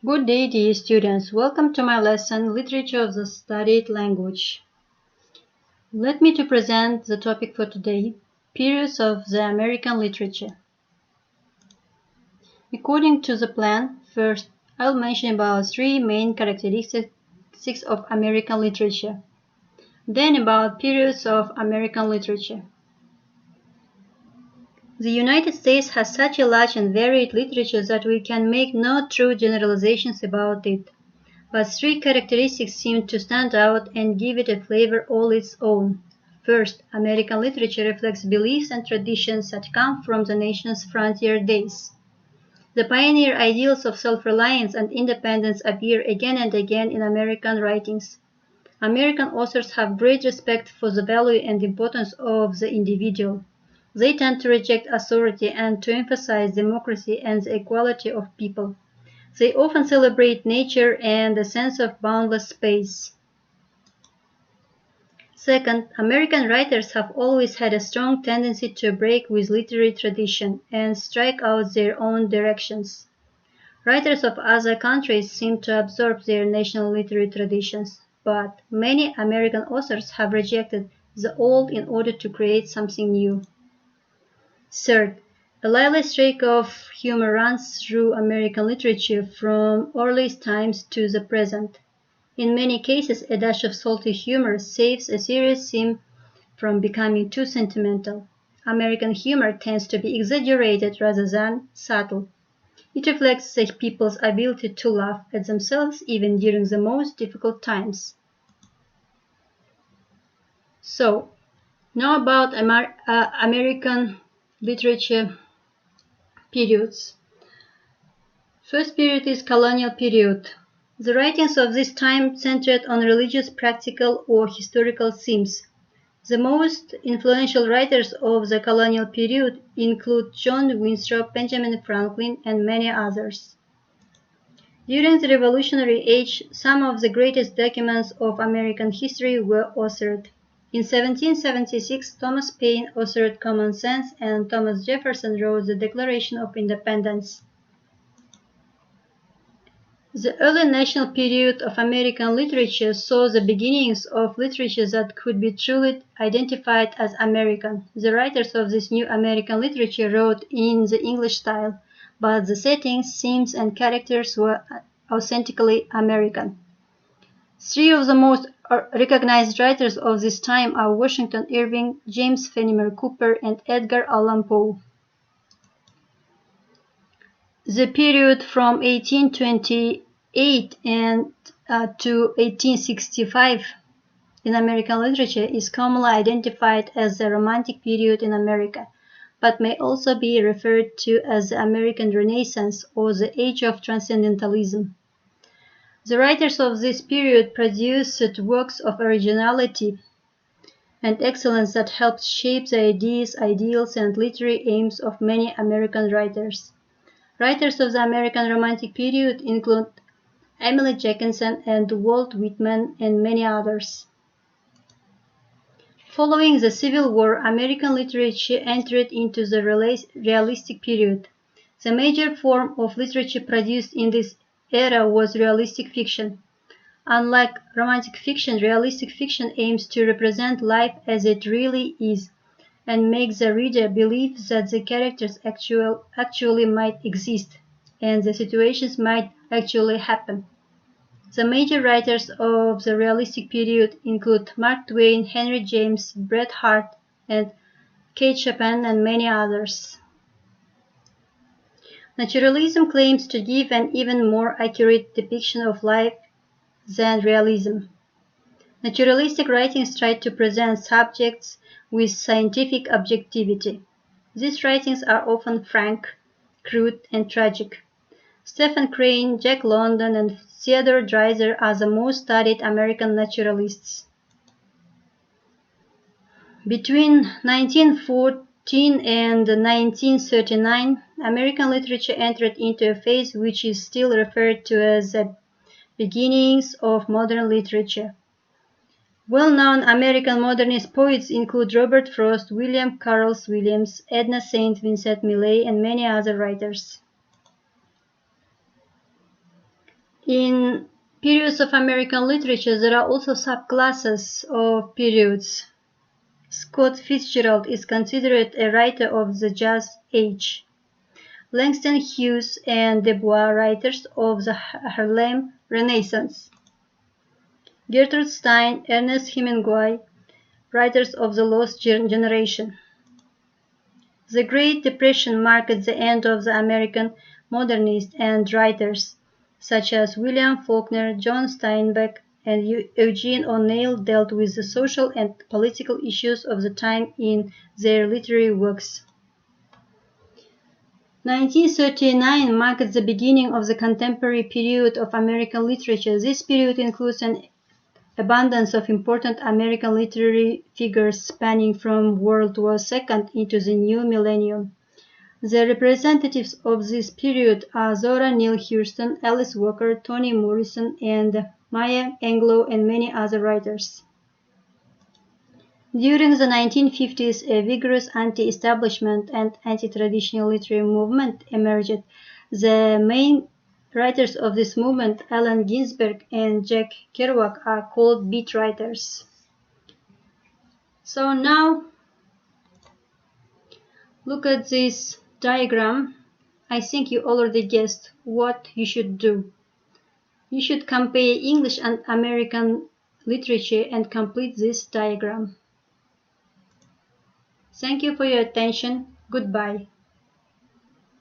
Good day, dear students. Welcome to my lesson, Literature of the Studied Language. Let me to present the topic for today, Periods of the American Literature. According to the plan, first I'll mention about three main characteristics of American literature, then about periods of American literature. The United States has such a large and varied literature that we can make no true generalizations about it. But three characteristics seem to stand out and give it a flavor all its own. First, American literature reflects beliefs and traditions that come from the nation's frontier days. The pioneer ideals of self-reliance and independence appear again and again in American writings. American authors have great respect for the value and importance of the individual. They tend to reject authority and to emphasize democracy and the equality of people. They often celebrate nature and a sense of boundless space. Second, American writers have always had a strong tendency to break with literary tradition and strike out their own directions. Writers of other countries seem to absorb their national literary traditions, but many American authors have rejected the old in order to create something new. Third, a lively streak of humor runs through American literature from earliest times to the present. In many cases, a dash of salty humor saves a serious theme from becoming too sentimental. American humor tends to be exaggerated rather than subtle. It reflects the people's ability to laugh at themselves even during the most difficult times. So, now about American literature periods. First period is colonial period. The writings of this time centered on religious, practical, or historical themes. The most influential writers of the colonial period include John Winthrop, Benjamin Franklin, and many others. During the Revolutionary Age, some of the greatest documents of American history were authored. In 1776, Thomas Paine authored Common Sense and Thomas Jefferson wrote the Declaration of Independence. The early national period of American literature saw the beginnings of literature that could be truly identified as American. The writers of this new American literature wrote in the English style, but the settings, themes, and characters were authentically American. Three of the most recognized writers of this time are Washington Irving, James Fenimore Cooper, and Edgar Allan Poe. The period from 1828 to 1865 in American literature is commonly identified as the Romantic period in America, but may also be referred to as the American Renaissance or the Age of Transcendentalism. The writers of this period produced works of originality and excellence that helped shape the ideas, ideals, and literary aims of many American writers. Writers of the American Romantic period include Emily Dickinson and Walt Whitman and many others. Following the Civil War, American literature entered into the realistic period. The major form of literature produced in this era was realistic fiction. Unlike romantic fiction, realistic fiction aims to represent life as it really is and make the reader believe that the characters actually might exist and the situations might actually happen. The major writers of the realistic period include Mark Twain, Henry James, Bret Harte, and Kate Chopin, and many others. Naturalism claims to give an even more accurate depiction of life than realism. Naturalistic writings try to present subjects with scientific objectivity. These writings are often frank, crude, and tragic. Stephen Crane, Jack London, and Theodore Dreiser are the most studied American naturalists. Between 1914 and 1939, American literature entered into a phase which is still referred to as the beginnings of modern literature. Well-known American modernist poets include Robert Frost, William Carlos Williams, Edna St. Vincent Millay, and many other writers. In periods of American literature, there are also subclasses of periods. Scott Fitzgerald is considered a writer of the Jazz Age. Langston Hughes and Du Bois, writers of the Harlem Renaissance. Gertrude Stein, Ernest Hemingway, writers of the Lost Generation. The Great Depression marked the end of the American modernists and writers, such as William Faulkner, John Steinbeck, and Eugene O'Neill dealt with the social and political issues of the time in their literary works. 1939 marked the beginning of the contemporary period of American literature. This period includes an abundance of important American literary figures spanning from World War II into the new millennium. The representatives of this period are Zora Neale Hurston, Alice Walker, Toni Morrison, and Maya Angelou, and many other writers. During the 1950s, a vigorous anti-establishment and anti-traditional literary movement emerged. The main writers of this movement, Allen Ginsberg and Jack Kerouac, are called beat writers. So now, look at this diagram. I think you already guessed what you should do. You should compare English and American literature and complete this diagram. Thank you for your attention. Goodbye.